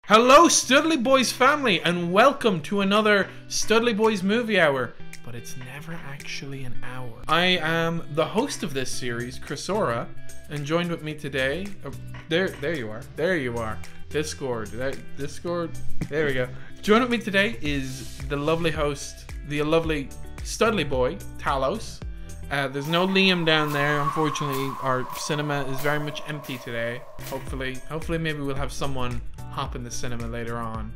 Hello Studley Boys family, and welcome to another Studley Boys movie hour, but it's never actually an hour. I am the host of this series, Chrisora, and joined with me today, there you are, Discord, there we go. Joined with me today is the lovely host, the lovely Studley boy, Talos. There's no Liam down there, unfortunately. Our cinema is very much empty today. Hopefully maybe we'll have someone hop in the cinema later on.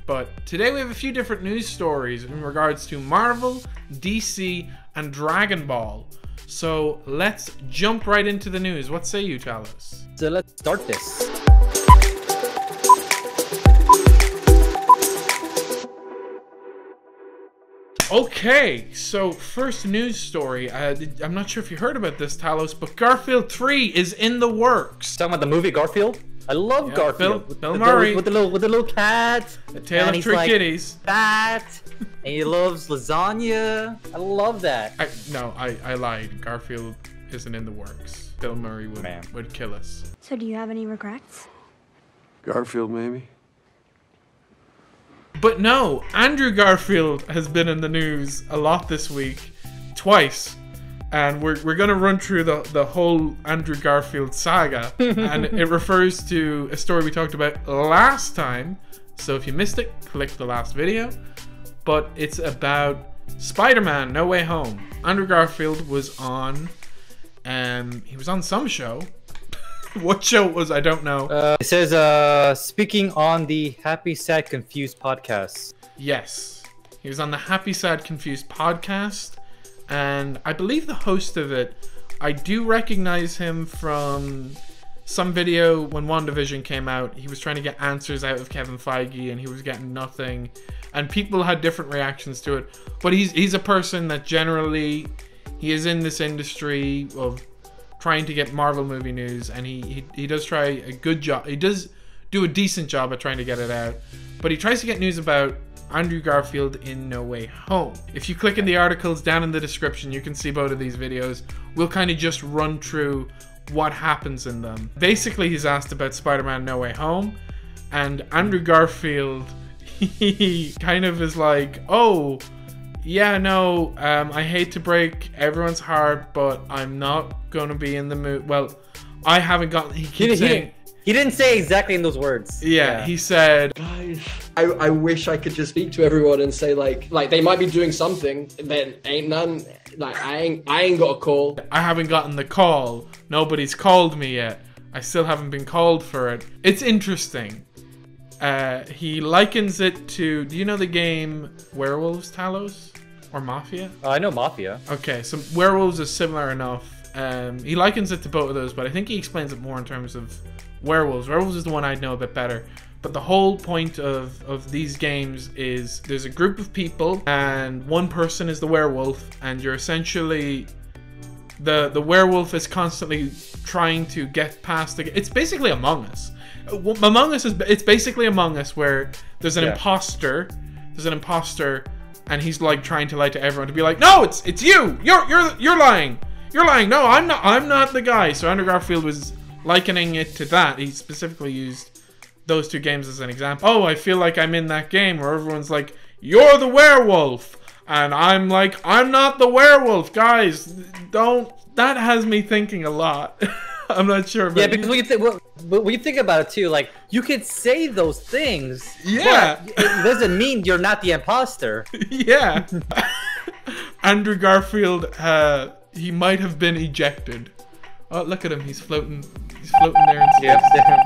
But today we have a few different news stories in regards to Marvel, DC, and Dragon Ball. So let's jump right into the news. What say you, Talos? So let's start this. Okay, so first news story. I'm not sure if you heard about this, Talos, but Garfield 3 is in the works. Talking about the movie Garfield? I love Garfield. Bill Murray. With the little cat. The Tale of Three Kitties. Fat. And he loves lasagna. I love that. I lied. Garfield isn't in the works. Bill Murray would kill us. So do you have any regrets? Garfield, maybe? But no, Andrew Garfield has been in the news a lot this week, twice, and we're gonna run through the whole Andrew Garfield saga, and it refers to a story we talked about last time. So if you missed it, click the last video. But it's about Spider Man No Way Home. Andrew Garfield was on, he was on some show. What show it was, I don't know. It says, speaking on the Happy, Sad, Confused podcast. Yes. He was on the Happy, Sad, Confused podcast. And I believe the host of it, I do recognize him from some video when WandaVision came out. He was trying to get answers out of Kevin Feige and he was getting nothing. And people had different reactions to it. But he's a person that generally, he is in this industry of trying to get Marvel movie news, and he does try a good job. He does do a decent job at trying to get it out, but he tries to get news about Andrew Garfield in No Way Home. If you click in the articles down in the description, you can see both of these videos. We'll kind of just run through what happens in them. Basically, he's asked about Spider-Man No Way Home, and Andrew Garfield, he kind of is like, oh, yeah, no, I hate to break everyone's heart, but I'm not gonna be in the mood. Well, I haven't gotten. He didn't say exactly in those words. Yeah, he said, guys, I wish I could just speak to everyone and say like they might be doing something, then ain't none. Like I ain't got a call. I haven't gotten the call. Nobody's called me yet. I still haven't been called for it. It's interesting. He likens it to, do you know the game Werewolves, Talos? Or Mafia? I know Mafia. Okay, so Werewolves is similar enough. He likens it to both of those, but I think he explains it more in terms of Werewolves. Werewolves is the one I know a bit better. But the whole point of these games is there's a group of people and one person is the werewolf, and you're essentially... The werewolf is constantly trying to get past the... It's basically Among Us. Among Us it's basically Among Us, where there's an imposter. There's an imposter, and he's like trying to lie to everyone to be like, no, it's you. You're lying. You're lying. No, I'm not the guy. So Andrew Garfield was likening it to that. He specifically used those two games as an example. Oh, I feel like I'm in that game where everyone's like, you're the werewolf, and I'm like, I'm not the werewolf, guys. Don't. That has me thinking a lot. I'm not sure. Yeah, because when you think about it too, like, you could say those things. Yeah. But it doesn't mean you're not the imposter. Yeah. Andrew Garfield, he might have been ejected. Oh, look at him. He's floating. He's floating there in space. Yep,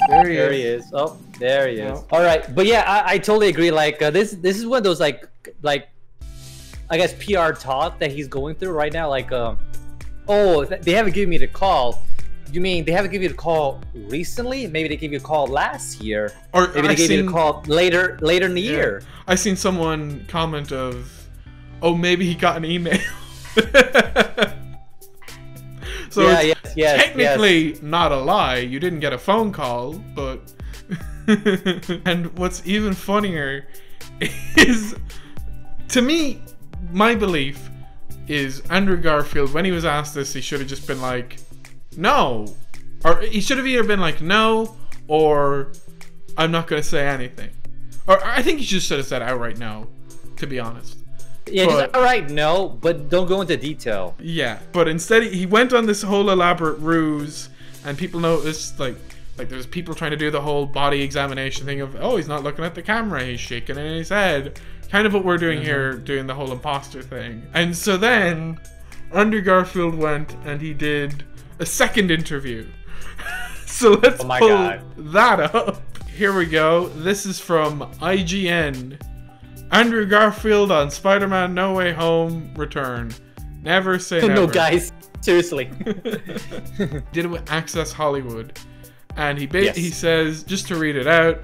there he is. Oh, there he is. All right, but yeah, I totally agree. Like, this is one of those like I guess PR talk that he's going through right now. Like, oh, they haven't given me the call. You mean they haven't given you the call recently? Maybe they gave you a call last year, or maybe they gave you the call later in the year. I seen someone comment of, "Oh, maybe he got an email." So yeah, yes, technically not a lie. You didn't get a phone call, but and what's even funnier is, to me, my belief is Andrew Garfield, when he was asked this, he should have just been like, no. Or he should have either been like, no, or I'm not going to say anything. Or I think you just should have said outright no, to be honest. Yeah, just outright no, but don't go into detail. Yeah, but instead he went on this whole elaborate ruse, and people noticed, like there's people trying to do the whole body examination thing of, oh, he's not looking at the camera, he's shaking in his head. Kind of what we're doing here, doing the whole imposter thing. And so then Andrew Garfield went and he did a second interview. So let's pull that up. Here we go. This is from IGN. Andrew Garfield on Spider-Man No Way Home return. Never say never. No, guys. Seriously. Did it with Access Hollywood. And he says, just to read it out,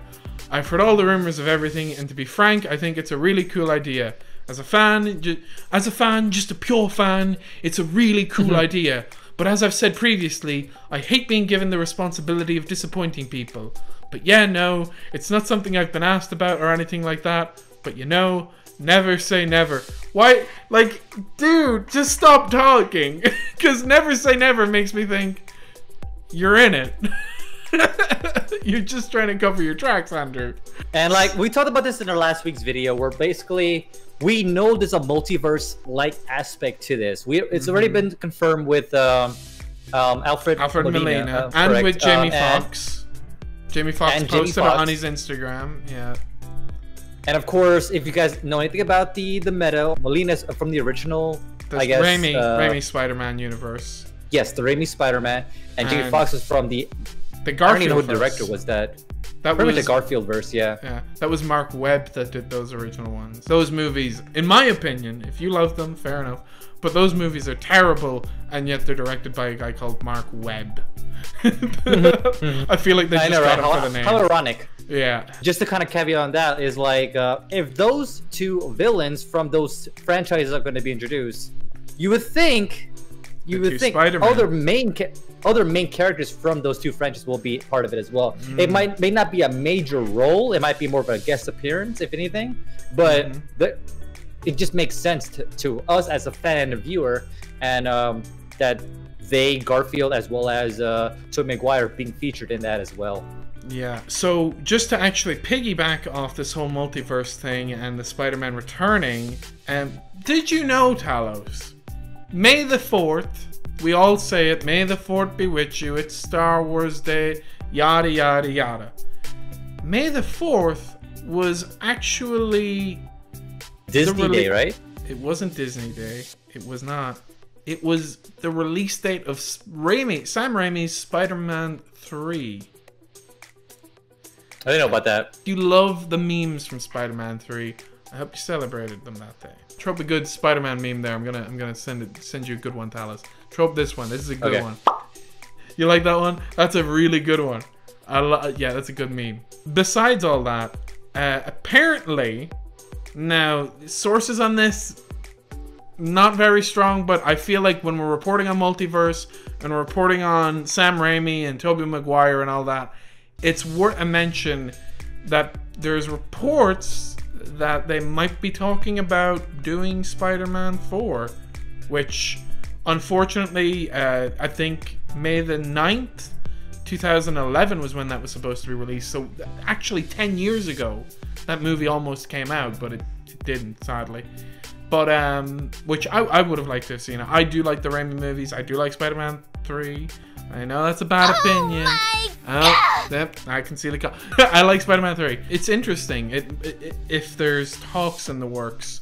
I've heard all the rumors of everything, and to be frank, I think it's a really cool idea. As a fan, just a pure fan, it's a really cool idea. But as I've said previously, I hate being given the responsibility of disappointing people. But yeah, no, it's not something I've been asked about or anything like that. But you know, never say never. Why? Like, dude, just stop talking. Because never say never makes me think you're in it. You're just trying to cover your tracks, Andrew. And like, we talked about this in our last week's video, where basically we know there's a multiverse-like aspect to this. It's already been confirmed with Alfred Molina, and correct. with Jamie Foxx. Jamie Foxx posted it on his Instagram. Yeah. And of course, if you guys know anything about the meta, Molina's from the original, I guess, Raimi Spider-Man universe. Yes, the Raimi Spider-Man, and Jamie Foxx is from the Garfield. I don't even know who the director was. That was the Garfield verse, yeah. Yeah, that was Mark Webb that did those original ones. Those movies, in my opinion, if you love them, fair enough. But those movies are terrible, and yet they're directed by a guy called Mark Webb. I feel like they just got him for the name. How ironic. Yeah. Just to kind of caveat on that is like, if those two villains from those franchises are going to be introduced, you would think other main characters from those two franchises will be part of it as well. It may not be a major role. It might be more of a guest appearance, if anything. But it just makes sense to us as a fan and a viewer, and that Garfield as well as Tobey Maguire being featured in that as well. Yeah, so just to actually piggyback off this whole multiverse thing and the Spider-Man returning, did you know, Talos? May the 4th, we all say it, May the 4th be with you, it's Star Wars Day, yada yada yada. May the 4th was actually Disney Day, right? It wasn't Disney Day. It was not. It was the release date of Sam Raimi's Spider-Man 3. I didn't know about that. You love the memes from Spider-Man 3. I hope you celebrated them that day. Throw up a good Spider-Man meme there. I'm gonna send you a good one, Talos. Throw up this one. This is a good one. You like that one? That's a really good one. Yeah, that's a good meme. Besides all that, apparently, now sources on this not very strong, but I feel like when we're reporting on multiverse and we're reporting on Sam Raimi and Tobey Maguire and all that, it's worth a mention that there's reports that they might be talking about doing Spider-Man 4, which unfortunately I think May the 9th 2011 was when that was supposed to be released, so actually 10 years ago that movie almost came out, but it didn't, sadly. But which I would have liked to have seen it. I do like the Raimi movies. I do like Spider-Man 3. I know that's a bad opinion. Oh, yep, I can see the call. I like Spider-Man 3. It's interesting. If there's talks in the works,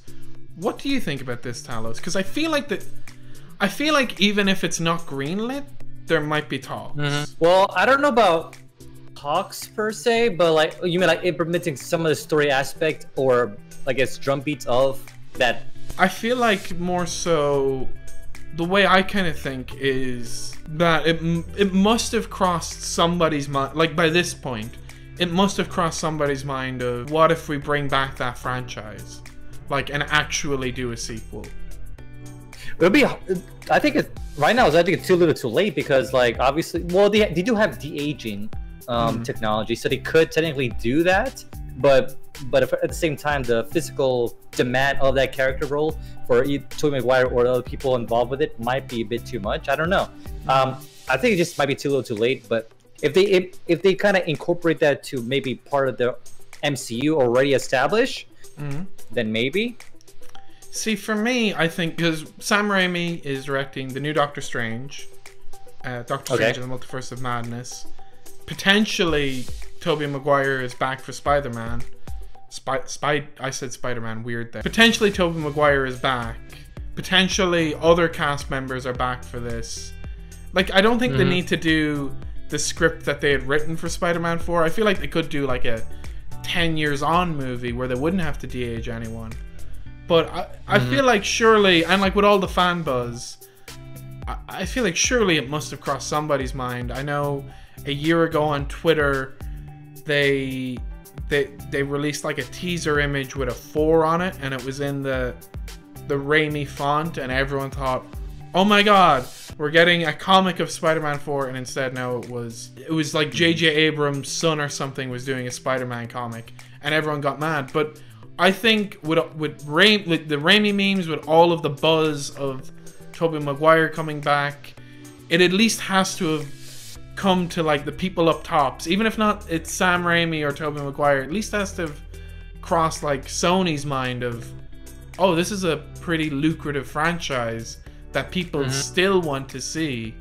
what do you think about this, Talos? Because I feel like even if it's not greenlit, there might be talks. Well, I don't know about talks per se, but like, you mean like implementing some of the story aspect, or I guess drum beats of that? I feel like more so the way I kind of think is that it must have crossed somebody's mind, like by this point it must have crossed somebody's mind of what if we bring back that franchise, like, and actually do a sequel. It'll be, I think right now I think it's too little too late, because like obviously, well, they do have de-aging technology, so they could technically do that, but if, at the same time, the physical demand of that character role for Tobey Maguire or other people involved with it might be a bit too much. I don't know. I think it just might be too little too late, but if they kind of incorporate that to maybe part of the MCU already established, then maybe. See, for me, I think because Sam Raimi is directing the new Doctor Strange, Doctor Strange and the Multiverse of Madness. Potentially, Tobey Maguire is back for Spider-Man. I said Spider-Man, weird there. Potentially, Tobey Maguire is back. Potentially, other cast members are back for this. Like, I don't think they need to do the script that they had written for Spider-Man 4. I feel like they could do like a 10 years on movie where they wouldn't have to de-age anyone. But I feel like surely, and like with all the fan buzz, I feel like surely it must have crossed somebody's mind. I know a year ago on Twitter, they released like a teaser image with a 4 on it, and it was in the Raimi font, and everyone thought, oh my god, we're getting a comic of Spider-Man 4, and instead no, it was like J.J. Abrams' son or something was doing a Spider-Man comic, and everyone got mad. But I think with the Raimi memes, with all of the buzz of Tobey Maguire coming back, it at least has to have come to like the people up tops, even if not it's Sam Raimi or Tobey Maguire, at least has to have crossed like Sony's mind of, oh, this is a pretty lucrative franchise that people still want to see.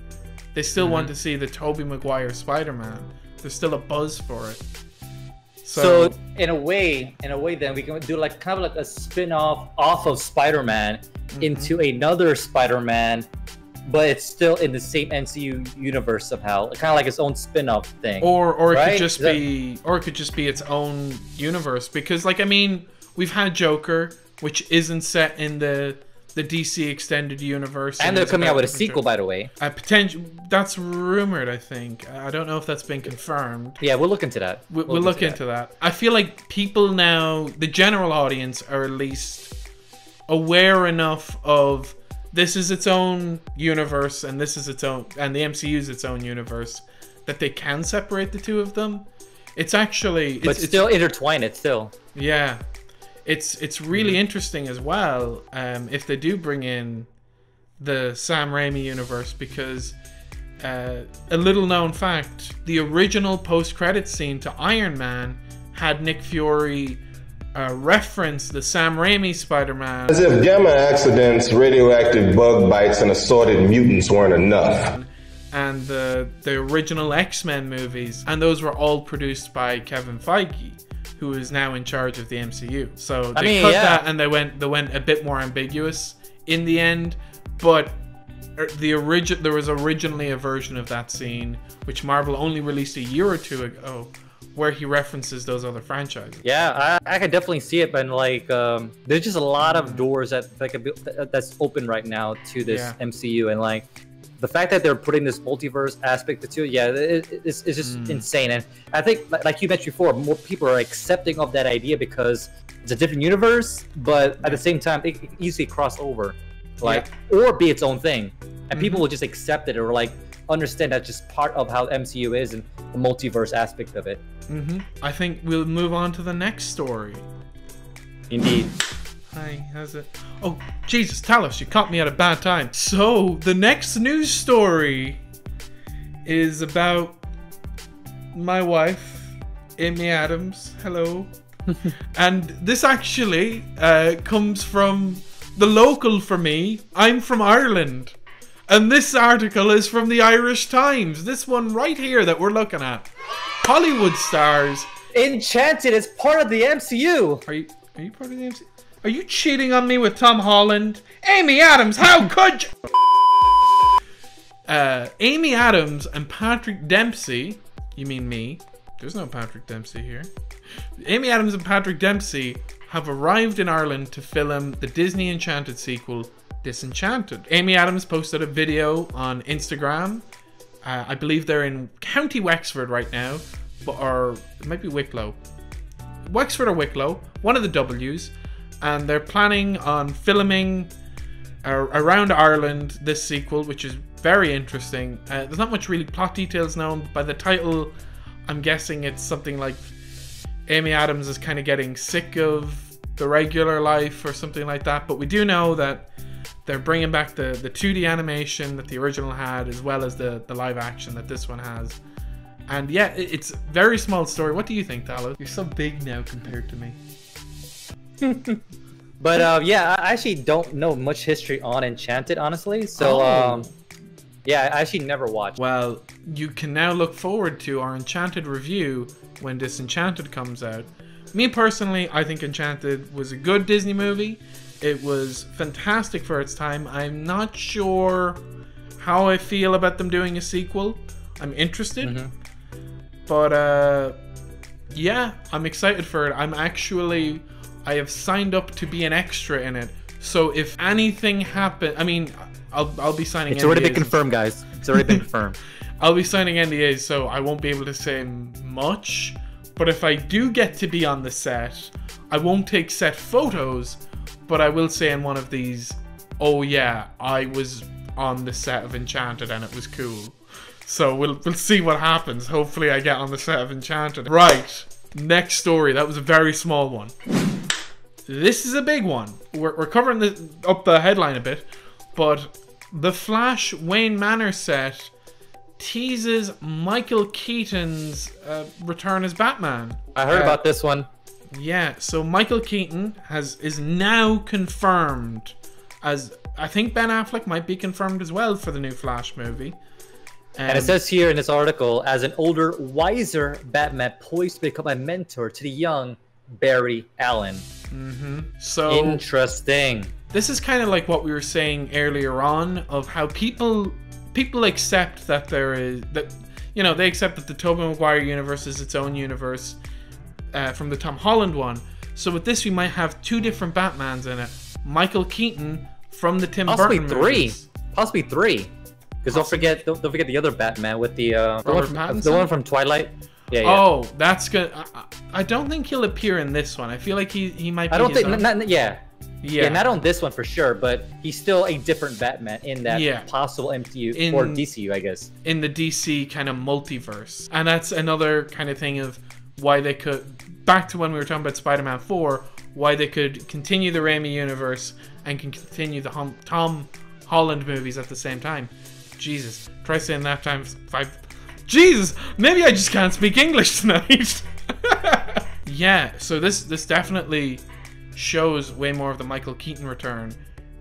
They still want to see the Tobey Maguire Spider-Man. There's still a buzz for it. So in a way, then we can do like kind of like a spin-off off of Spider-Man into another Spider-Man, but it's still in the same MCU universe somehow, kind of like its own spin-off thing. Or it could just be its own universe, because like, I mean, we've had Joker, which isn't set in the DC extended universe, and they're coming out with a sequel, by the way. Potential, that's rumored, I think. I don't know if that's been confirmed. Yeah, we'll look into that. We'll look into that. I feel like people now, the general audience, are at least aware enough of this is its own universe, and this is its own, and the MCU is its own universe, that they can separate the two of them. It's actually, but still intertwined. It's still, yeah. It's really interesting as well, if they do bring in the Sam Raimi universe, because a little known fact, the original post-credits scene to Iron Man had Nick Fury reference the Sam Raimi Spider-Man. As if gamma accidents, radioactive bug bites, and assorted mutants weren't enough. And the original X-Men movies, and those were all produced by Kevin Feige, who is now in charge of the MCU. So they cut that, and they went a bit more ambiguous in the end. But there was originally a version of that scene which Marvel only released a year or two ago, where he references those other franchises. Yeah, I can definitely see it, but like, there's just a lot of doors that's open right now to this MCU, and like, the fact that they're putting this multiverse aspect to it, it's just insane. And I think, like you mentioned before, more people are accepting of that idea because it's a different universe, but at the same time, it can easily cross over, like, or be its own thing, and people will just accept it, or like understand that's just part of how MCU is and the multiverse aspect of it. I think we'll move on to the next story. Indeed. Hi, how's it? Oh, Jesus, Talos, you caught me at a bad time. So, the next news story is about my wife, Amy Adams. Hello. And this actually comes from the local for me. I'm from Ireland. And this article is from the Irish Times. This one right here that we're looking at. Hollywood stars. Enchanted is part of the MCU. Are you part of the MCU? Are you cheating on me with Tom Holland? Amy Adams, how could you? Amy Adams and Patrick Dempsey, you mean me, there's no Patrick Dempsey here. Amy Adams and Patrick Dempsey have arrived in Ireland to film the Disney Enchanted sequel, Disenchanted. Amy Adams posted a video on Instagram. I believe they're in County Wexford right now, or it might be Wicklow. Wexford or Wicklow, one of the W's. And they're planning on filming around Ireland this sequel, which is very interesting. There's not much really plot details known. By the title, I'm guessing it's something like Amy Adams is kind of getting sick of the regular life or something like that. But we do know that they're bringing back the 2D animation that the original had, as well as the live action that this one has. And yeah, it's a very small story. What do you think, Talos? You're so big now compared to me. But yeah, I actually don't know much history on Enchanted, honestly. So yeah, I actually never watched. Well, you can now look forward to our Enchanted review when Disenchanted comes out. Me personally, I think Enchanted was a good Disney movie. It was fantastic for its time. I'm not sure how I feel about them doing a sequel. I'm interested. But yeah, I'm excited for it. I have signed up to be an extra in it. So if anything happens, I mean, I'll be signing NDAs. It's already been confirmed, guys. It's already been confirmed. I'll be signing NDAs, so I won't be able to say much. But if I do get to be on the set, I won't take set photos, but I will say in one of these, oh yeah, I was on the set of Enchanted and it was cool. So we'll see what happens. Hopefully I get on the set of Enchanted. Right, next story. That was a very small one. This is a big one. We're covering up the headline a bit, but the Flash Wayne Manor set teases Michael Keaton's return as Batman. I heard about this one. Yeah, so Michael Keaton is now confirmed as, I think Ben Affleck might be confirmed as well for the new Flash movie. And it says here in this article, as an older, wiser Batman poised to become a mentor to the young Barry Allen. So interesting. This is kind of like what we were saying earlier on of how people accept that they accept that the Tobey Maguire universe is its own universe from the Tom Holland one. So with this, we might have two different Batmans in it. Michael Keaton from the Tim Burton movies. Possibly three. Because don't forget the other Batman with the one from Twilight. Yeah. Oh, that's good. I don't think he'll appear in this one. I feel like he might. I don't think. Yeah, not on this one for sure, but he's still a different Batman in that possible MCU or DCU, I guess. In the DC kind of multiverse. And that's another kind of thing of why they could, back to when we were talking about Spider Man 4, why they could continue the Raimi universe and can continue the Tom Holland movies at the same time. Jesus, try saying that times 5. Jesus, maybe I just can't speak English tonight. Yeah, so this definitely shows way more of the Michael Keaton return.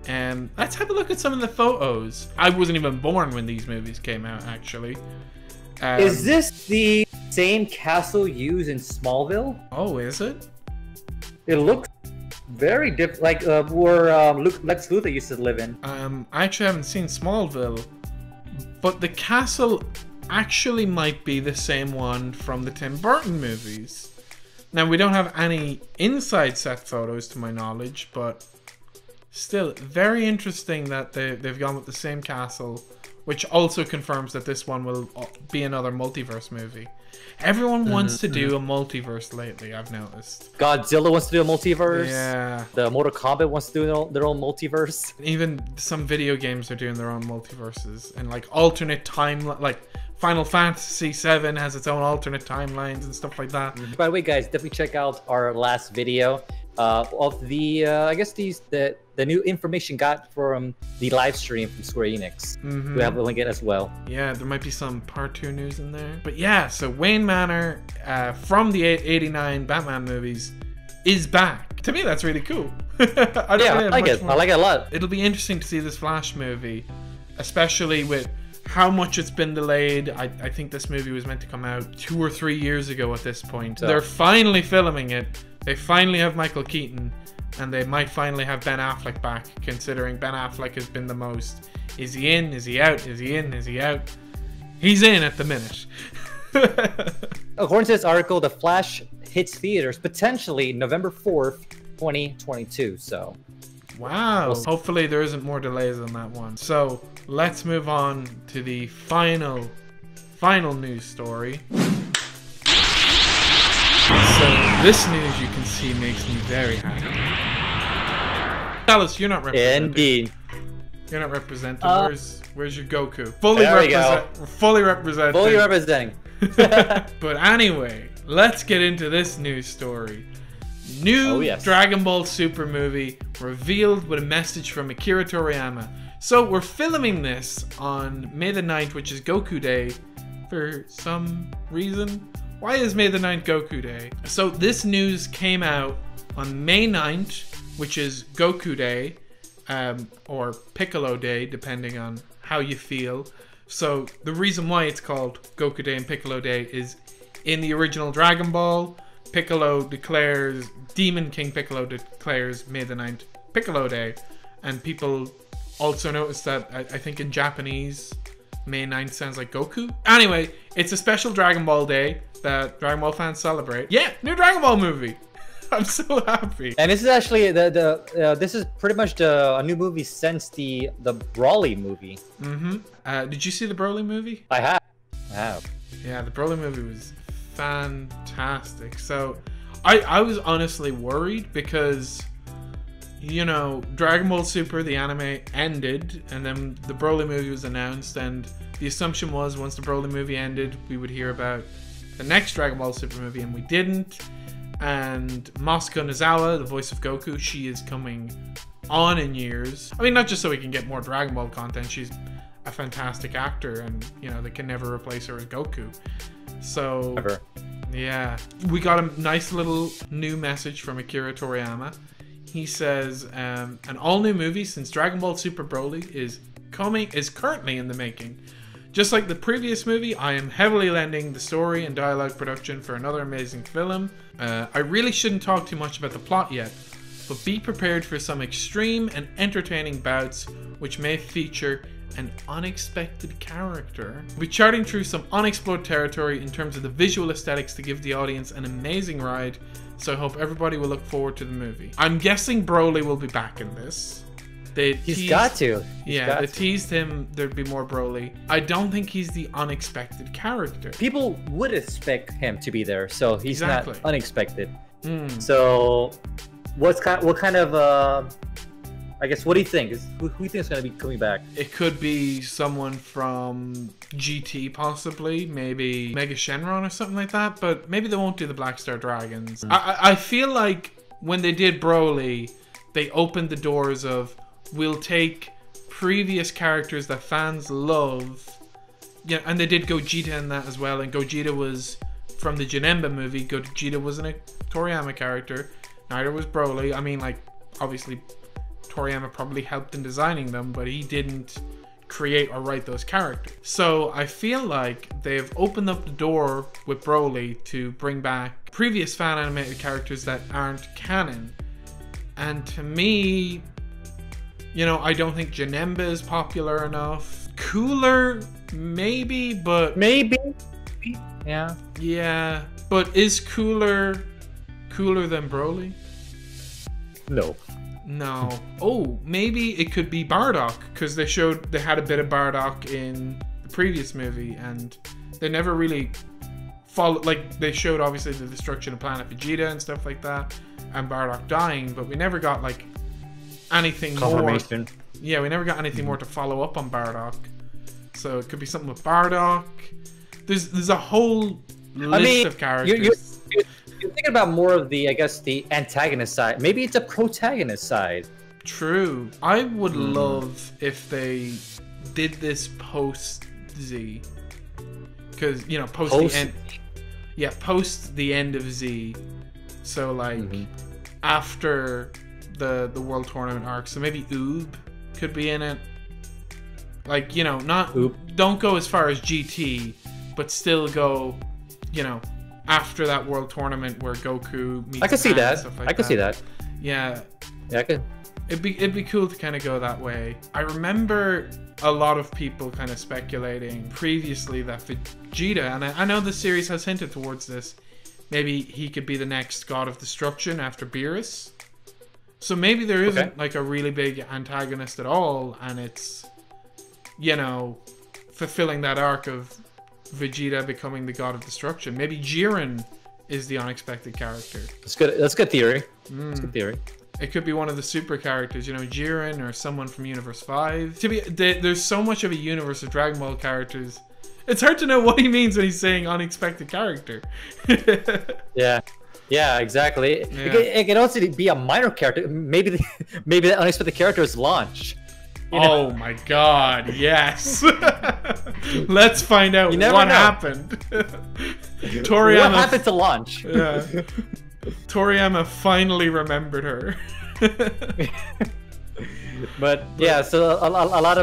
And let's have a look at some of the photos. I wasn't even born when these movies came out, actually. Is this the same castle used in Smallville? Oh, is it? It looks very different, like where Lex Luthor used to live in. I actually haven't seen Smallville, but the castle actually might be the same one from the Tim Burton movies. Now, we don't have any inside set photos to my knowledge, but still very interesting that they've gone with the same castle, which also confirms that this one will be another multiverse movie. Everyone wants to do a multiverse lately, I've noticed. Godzilla wants to do a multiverse. Yeah. The Mortal Kombat wants to do their own multiverse. Even some video games are doing their own multiverses and like alternate timeline, like Final Fantasy VII has its own alternate timelines and stuff like that. By the way, guys, definitely check out our last video of the I guess the new information got from the live stream from Square Enix. We have a link in as well. Yeah, there might be some part 2 news in there. But yeah, so Wayne Manor from the 89 Batman movies is back. To me, that's really cool. I like it. I like it a lot. It'll be interesting to see this Flash movie, especially with how much it's been delayed. I think this movie was meant to come out 2 or 3 years ago at this point. They're finally filming it. They finally have Michael Keaton, and they might finally have Ben Affleck back, considering Ben Affleck has been the most. Is he in? Is he out? Is he in? Is he out? He's in at the minute. According to this article, The Flash hits theaters potentially November 4th, 2022. So, wow. Hopefully there isn't more delays on that one. So let's move on to the final news story. So this news, you can see, makes me very happy. Talos, you're not representing. Indeed. You're not representing. Where's your Goku? Fully representing. Fully representing. But anyway, let's get into this news story. New Dragon Ball Super movie revealed with a message from Akira Toriyama. So we're filming this on May the 9th, which is Goku Day. for some reason. Why is May the 9th Goku Day? So this news came out on May 9th, which is Goku Day, or Piccolo Day, depending on how you feel. So the reason why it's called Goku Day and Piccolo Day is in the original Dragon Ball, Demon King Piccolo declares May the 9th Piccolo Day. And people also noticed that, I think in Japanese, May 9th sounds like Goku. Anyway, it's a special Dragon Ball Day that Dragon Ball fans celebrate. Yeah, new Dragon Ball movie. I'm so happy. And this is actually this is pretty much a new movie since the Broly movie. Did you see the Broly movie? I have. Yeah, the Broly movie was fantastic. So I was honestly worried because, you know, Dragon Ball Super, the anime, ended, and then the Broly movie was announced, and the assumption was once the Broly movie ended, we would hear about the next Dragon Ball Super movie, and we didn't. And Masuko Nozawa, the voice of Goku, she is coming on in years. I mean, not just so we can get more Dragon Ball content, she's a fantastic actor, and, you know, they can never replace her as Goku. So, Ever. Yeah. We got a nice little new message from Akira Toriyama. He says, an all-new movie since Dragon Ball Super Broly is currently in the making. Just like the previous movie, I am heavily lending the story and dialogue production for another amazing film. I really shouldn't talk too much about the plot yet, but be prepared for some extreme and entertaining bouts which may feature an unexpected character. We'll be charting through some unexplored territory in terms of the visual aesthetics to give the audience an amazing ride, so I hope everybody will look forward to the movie. I'm guessing Broly will be back in this. He's got to. They teased him there'd be more Broly. I don't think he's the unexpected character. People would expect him to be there, so he's not unexpected. So, what kind of I guess, what do you think? Who do you think is going to be coming back? It could be someone from GT, possibly. Maybe Mega Shenron or something like that. But maybe they won't do the Black Star Dragons. I feel like when they did Broly, they opened the doors of, we'll take previous characters that fans love. Yeah, and they did Gogeta in that as well. And Gogeta was from the Janemba movie. Gogeta wasn't a Toriyama character. Neither was Broly. I mean, like, obviously Toriyama probably helped in designing them, but he didn't create or write those characters. So I feel like they've opened up the door with Broly to bring back previous fan animated characters that aren't canon. And to me, you know, I don't think Janemba is popular enough. Cooler, maybe, but... Maybe. Yeah. Yeah, but is cooler than Broly? No. No. Oh, maybe it could be Bardock, because they had a bit of Bardock in the previous movie, and they never really followed. Like, they showed obviously the destruction of Planet Vegeta and stuff like that, and Bardock dying, but we never got like anything confirmation. More. Yeah, we never got anything more to follow up on Bardock. So it could be something with Bardock. There's a whole list of characters. You're thinking about more of the, I guess, the antagonist side. Maybe it's a protagonist side. True. I would love if they did this post Z, because, you know, post the end of Z. So like after the World Tournament arc. So maybe Oob could be in it. Like, you know, don't go as far as GT, but still go, you know, after that World Tournament where Goku meets. I could see that. Like I could see that. Yeah. Yeah, I could. It'd be cool to kind of go that way. I remember a lot of people kind of speculating previously that Vegeta, and I know the series has hinted towards this, maybe he could be the next God of Destruction after Beerus. So maybe there isn't like a really big antagonist at all, and it's, you know, fulfilling that arc of Vegeta becoming the God of Destruction. Maybe Jiren is the unexpected character. That's good. That's good theory. That's good theory. It could be one of the super characters, you know, Jiren or someone from Universe 5. There's so much of a universe of Dragon Ball characters. It's hard to know what he means when he's saying unexpected character. Yeah, exactly. Yeah. It can also be a minor character. Maybe the unexpected character is Launch. Oh my god, yes. Let's find out You never what know. happened. What Toriyama, happened to launch? yeah. Toriyama finally remembered her. But yeah, so a lot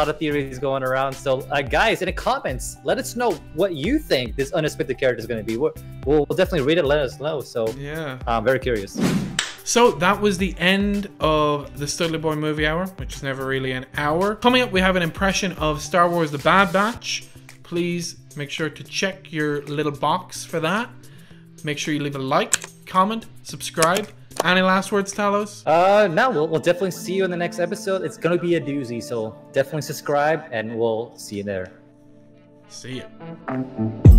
of theories going around. So guys, in the comments, let us know what you think this unexpected character is going to be. We'll definitely read it. Let us know. So Yeah. I'm very curious. So that was the end of the Studley Boy Movie Hour, which is never really an hour. Coming up, we have an impression of Star Wars The Bad Batch. Please make sure to check your little box for that. Make sure you leave a like, comment, subscribe. Any last words, Talos? No, we'll definitely see you in the next episode. It's going to be a doozy, so definitely subscribe, and we'll see you there. See ya.